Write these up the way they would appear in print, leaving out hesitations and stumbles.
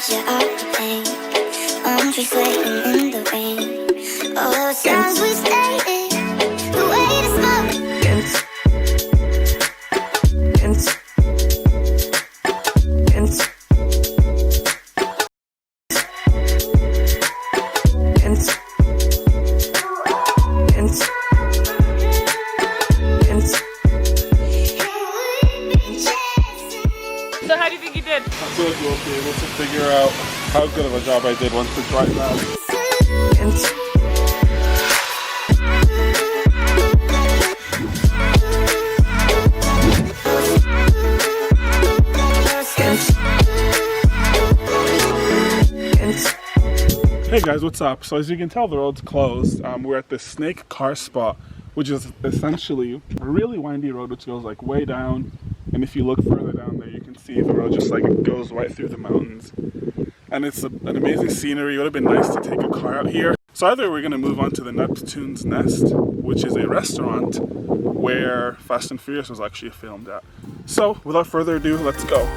you out to paint. Trees waiting in the rain. Oh, sounds we stated. The way to smoke. So how do you think you did? I feel like we'll be able to figure out how good of a job I did once it's right now. Hey guys, what's up? So as you can tell, the road's closed. We're at the Snake Car Spot, which is essentially a really windy road which goes like way down. And if you look further down there, you can see the road just like goes right through the mountains. And it's an amazing scenery. It would have been nice to take a car out here. So either we're going to move on to the Neptune's Nest, which is a restaurant where Fast and Furious was actually filmed at. So without further ado, let's go.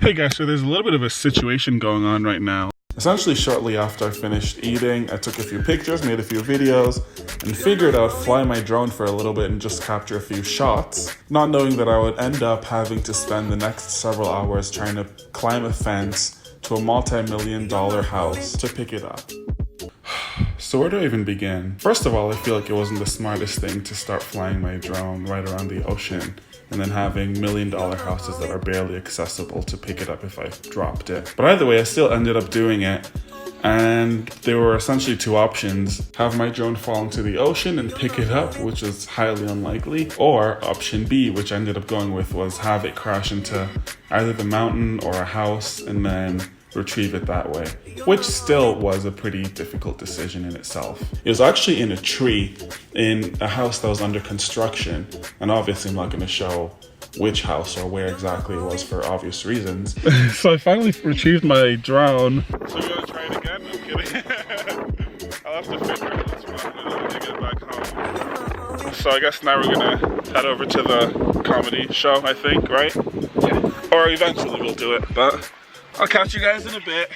Hey guys, so there's a little bit of a situation going on right now. Essentially, shortly after I finished eating, I took a few pictures, made a few videos, and figured I'd fly my drone for a little bit and just capture a few shots, not knowing that I would end up having to spend the next several hours trying to climb a fence to a multi-million-dollar house to pick it up. So where do I even begin? First of all, I feel like it wasn't the smartest thing to start flying my drone right around the ocean and then having million-dollar houses that are barely accessible to pick it up if I dropped it. But either way, I still ended up doing it. And there were essentially two options: have my drone fall into the ocean and pick it up, which is highly unlikely, or option B, which I ended up going with, was have it crash into either the mountain or a house and then retrieve it that way, which still was a pretty difficult decision in itself. It was actually in a tree in a house that was under construction, and obviously I'm not going to show which house or where exactly it was for obvious reasons. So I finally retrieved my drone. So we're going to try it again? I'm kidding. I'll have to figure out this one when I get back home. So I guess now we're going to head over to the comedy show, I think, right? Yeah. Or eventually we'll do it, but I'll catch you guys in a bit.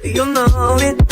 You know it.